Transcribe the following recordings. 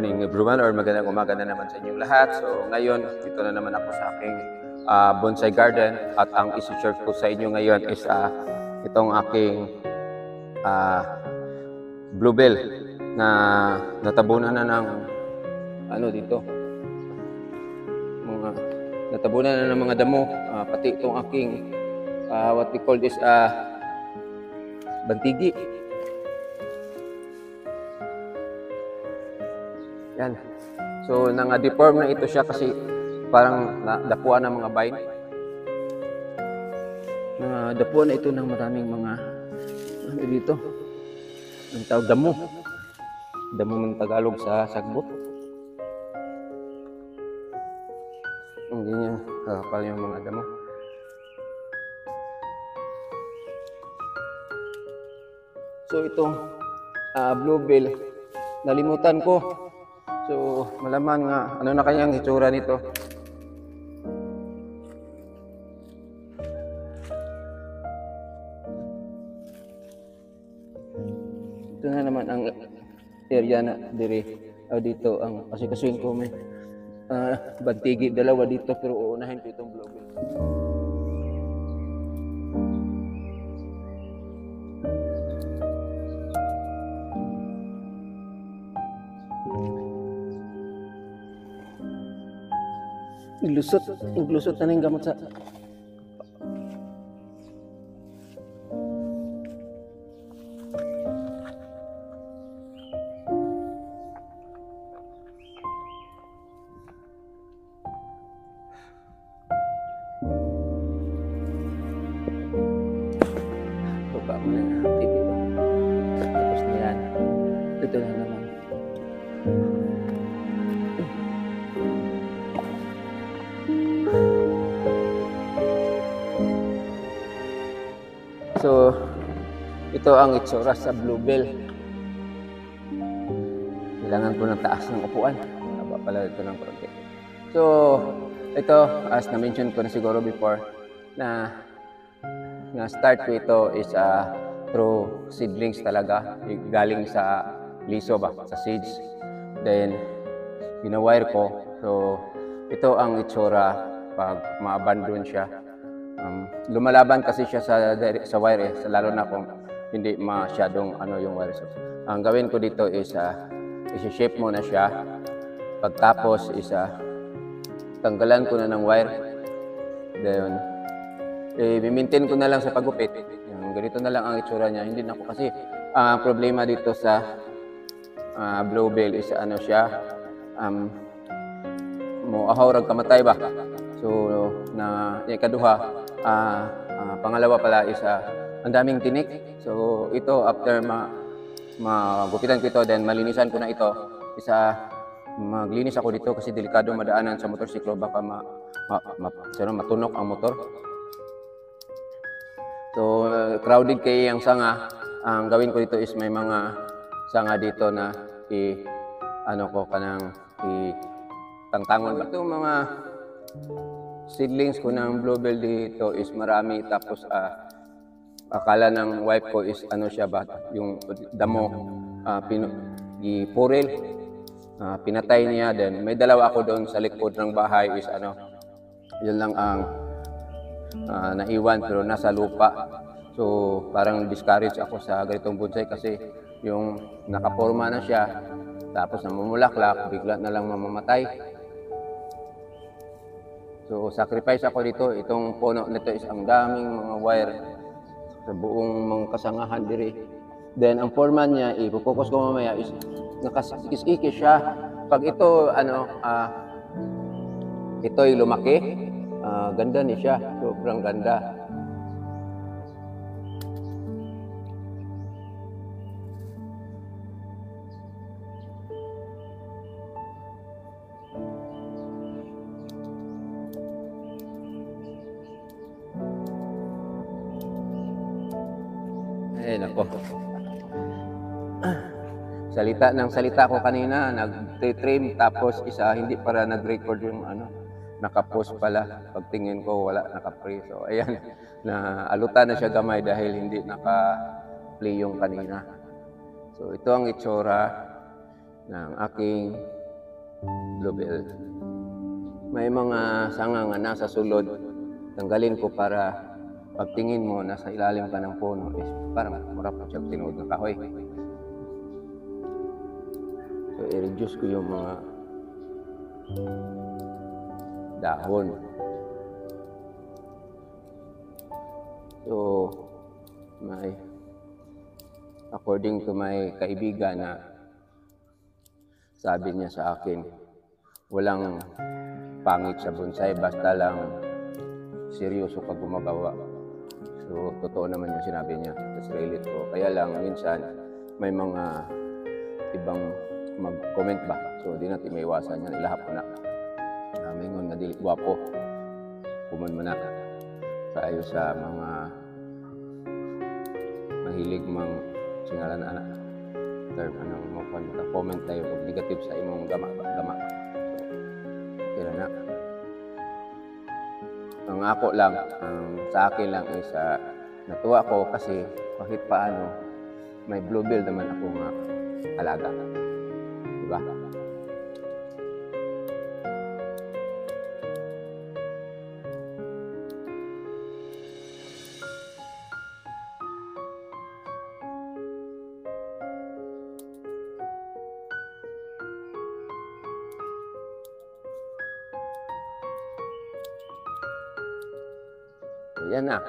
morning everyone, or magandang umaga na naman sa inyong lahat. So ngayon, dito na naman ako sa aking bonsai garden, at ang isi-share ko sa inyo ngayon is itong aking bluebell na natabunan na ng dito, natabunan na ng mga damo, pati itong aking what we call this bantigi. Yan. So nang-deform na ito siya kasi parang dapuan ng mga vine. Dapuan na ito ng maraming mga dito. Ang tawag damo. Damo ng Tagalog sa sagbot. Ang ganyan kapal yung mga damo. So itong bluebell, nalimutan ko. So, malaman nga, ano na kanyang itsura nito. Ito na naman ang area na dito ang kasi ko may bantigi, dalawa dito, pero uunahin ko itong bluebell. Iglusot na ng gamot sa baba mo na yung TV ko. Tapos na yan. Ito na naman. So, ito ang itsura sa bluebell. Kailangan ko ng taas ng upuan. Haba pala ito ng konti. So, ito, as na-mention ko na siguro before, na start ko ito is through seedlings talaga. Galing sa liso ba, sa seeds. Then, binawire ko. So, ito ang itsura pag ma-abandon siya. Lumalaban kasi siya sa wire, lalo na kung hindi masyadong yung wire. So, ang gawin ko dito is i-shape mo na siya. Pagtapos is tanggalan ko na ng wire. Then i-maintain ko na lang sa paggupit. Ganito na lang ang itsura niya. Hindi na ako kasi problema dito sa bluebell is siya mo ahawrag kamatay ba. So na ikaduha, pangalawa pala is ang daming tinik. So ito after magupitan ko ito, then malinisan ko na ito, maglinis ako dito kasi delikado madaanan sa motorsiklo, baka matunok ang motor. So crowded kay ang sanga. Ang gawin ko dito is may mga sanga dito na tangtangon ba. Itong mga seedlings ko ng bluebell dito is marami, tapos akala ng wife ko is siya ba, yung damo ipuril, pinatay niya. Then may dalawa ako doon sa likod ng bahay is yun lang ang naiwan, pero nasa lupa. So parang discourage ako sa ganitong bonsai kasi yung nakaporma na siya, tapos namumulaklak, bigla na lang mamamatay. So sacrifice ako dito. Itong puno nito is ang daming mga wire sa buong mga kasangahan diri. Then ang forma niya, ipo-focus ko mamaya, is nakasikis-ikis siya. Pag ito ito'y lumaki, ganda ni siya, sobrang ganda. Nako. Salita ko kanina, nag-trim, tapos hindi para nag-record yung naka-post pala. Pagtingin ko wala, naka-pre. So ayan, naalutan na siya gamay dahil hindi naka-play yung kanina. So ito ang itsura ng aking bluebell. May mga sanga nga nasa sulod, tanggalin ko para pagtingin mo nasa ilalim ka ng puno is parang mura pa siya tinuod ng kahoy. So i-reduce ko yung mga dahon. So according to my kaibigan na sabi niya sa akin, walang pangit sa bonsai basta lang seryoso ka gumagawa. So totoo naman yung sinabi niya, that's relate ko. Kaya lang minsan may mga ibang mag-comment ba, so di natin may iwasan yan, ilahap ko na mingon nga dili gwapo kuman man na kaayo sa mga mahilig mang singalan anak term anong mo comment tayo og negative sa imong gama. So, na ang ako lang, sa akin lang is natuwa ko kasi kahit paano may bluebell naman ako nga alaga, diba? Yan na.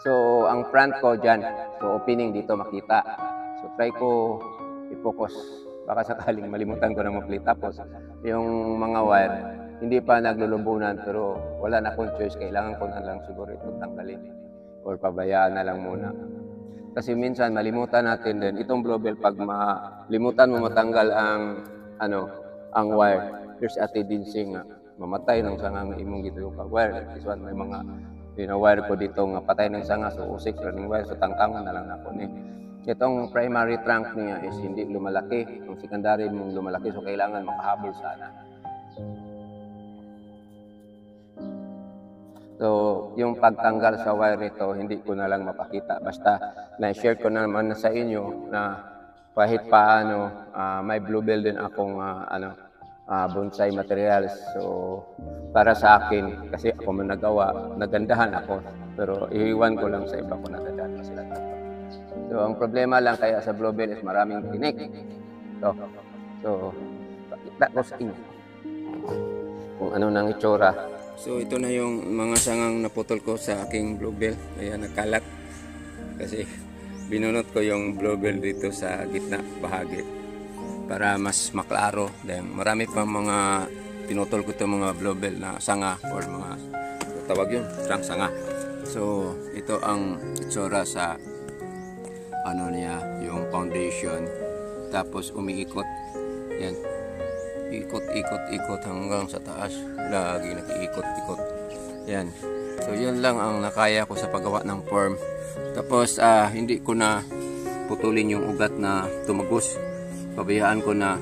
So, ang front ko dyan. So, opening dito makita. So, try ko i-focus. Baka sakaling malimutan ko na mag-play. Tapos, yung mga wire, hindi pa naglulubunan. Pero wala na akong choice. Kailangan ko na lang siguro ito tanggalin. Or pabayaan na lang muna. Kasi minsan, malimutan natin din. Itong bluebell, pag malimutan mo matanggal ang wire, there's a tendency nga mamatay ng sangang imong dito yung wire. This one, may mga wire ko dito nga patay ng sanga, so usik running wire, so tangtangan na lang ako ni. Itong primary trunk niya is hindi lumalaki, ang secondary mong lumalaki, so kailangan makahabol sana. So yung pagtanggal sa wire nito hindi ko na lang mapakita, basta na-share ko naman sa inyo na kahit paano may bluebell din akong bonsai materials. So para sa akin, kasi ako man nagawa, nagandahan ako, pero iiwan ko lang sa iba ko nagandahan kasi sila. So ang problema lang kaya sa bluebell is maraming tinik. So pakita ko sa inyo kung ano nang itsura. So ito na yung mga sangang naputol ko sa aking bluebell. Kaya nagkalat kasi binunot ko yung bluebell dito sa gitna bahagi para mas maklaro. Then marami pa mga pinutol ko itong mga bluebell na sanga or mga tawag yun, sanga. So ito ang itsura sa niya, yung foundation. Tapos umiikot yan, ikot hanggang sa taas, lagi nakiikot-ikot yan. So yun lang ang nakaya ko sa paggawa ng form. Tapos hindi ko na putulin yung ugat na tumagos, pabayaan ko na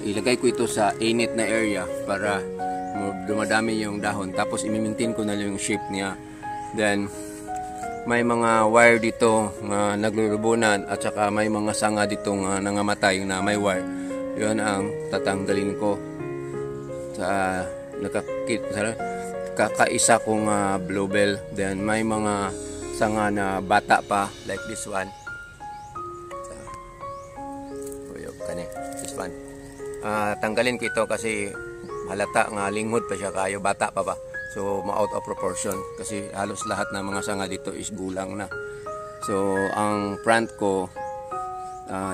ilagay ko ito sa init na area para dumadami yung dahon. Tapos i-maintain ko na lang yung shape niya. Then may mga wire dito na naglulubunan at saka may mga sanga dito nga nangamatay na may wire. Yun ang tatanggalin ko sa kakaisa kong bluebell. Then may mga sanga na bata pa like this one. This one. Tanggalin ko ito kasi halata nga linghod pa siya kayo, bata pa ba. So ma-out of proportion kasi halos lahat ng mga sanga dito is gulang na. So ang front ko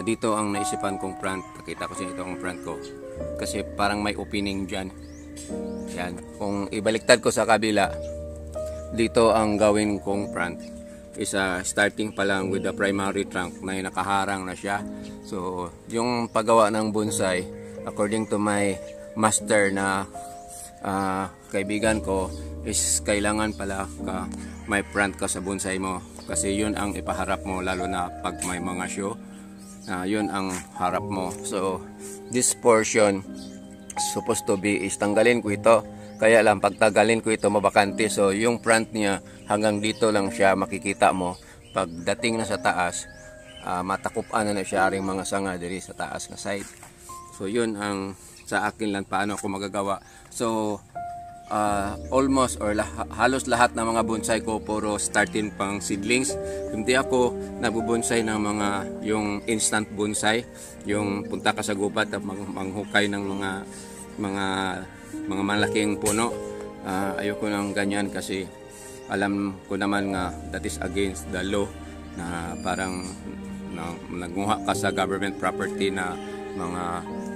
dito ang naisipan kong front. Nakita ko siya ito ang front ko kasi parang may opening dyan. Yan. Kung ibaliktad ko sa kabila, dito ang gawin kong front is starting pa lang with the primary trunk na nakaharang na siya. So yung paggawa ng bonsai, according to my master na kaibigan ko, is kailangan pala may front ka sa bonsai mo kasi yun ang ipaharap mo, lalo na pag may mga show, yun ang harap mo. So this portion supposed to be is tanggalin ko ito, kaya lang pagtagalin ko ito mabakante. So yung front niya hanggang dito lang siya makikita mo. Pagdating na sa taas, matakupan na siya ring mga sanga diri sa taas na side. So yun ang sa akin lang paano ako magagawa. So almost or halos lahat ng mga bonsai ko puro starting pang seedlings. Hindi ako nagbubonsai ng mga yung instant bonsai, yung punta ka sa gubat at manghukay ng mga malaking puno. Ayoko ng ganyan kasi alam ko naman nga that is against the law, na parang nagnguha ka sa government property na mga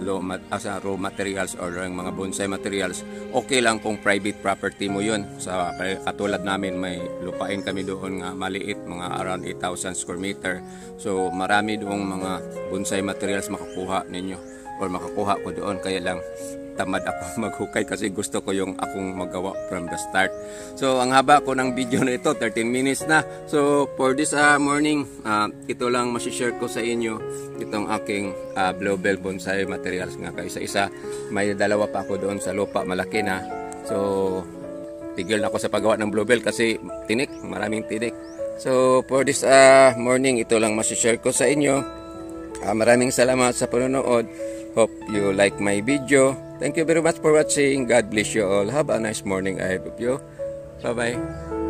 raw materials or mga bonsai materials. Okay lang kung private property mo yun. Sa katulad namin, may lupain kami doon nga maliit, mga around 8,000 square meter. So marami doong mga bonsai materials makakuha ninyo or makakuha ko doon. Kaya lang tamad ako maghukay kasi gusto ko yung akong magawa from the start. So ang haba ko ng video na ito, 13 minutes na. So for this morning, ito lang masishare ko sa inyo itong aking bluebell bonsai materials nga kaisa-isa. May dalawa pa ako doon sa lupa, malaki na. So tigil na ako sa paggawa ng bluebell kasi tinik, maraming tinik. So for this morning, ito lang masishare ko sa inyo. Maraming salamat sa panonood. Hope you like my video. Thank you very much for watching. God bless you all. Have a nice morning ahead of you. Bye-bye.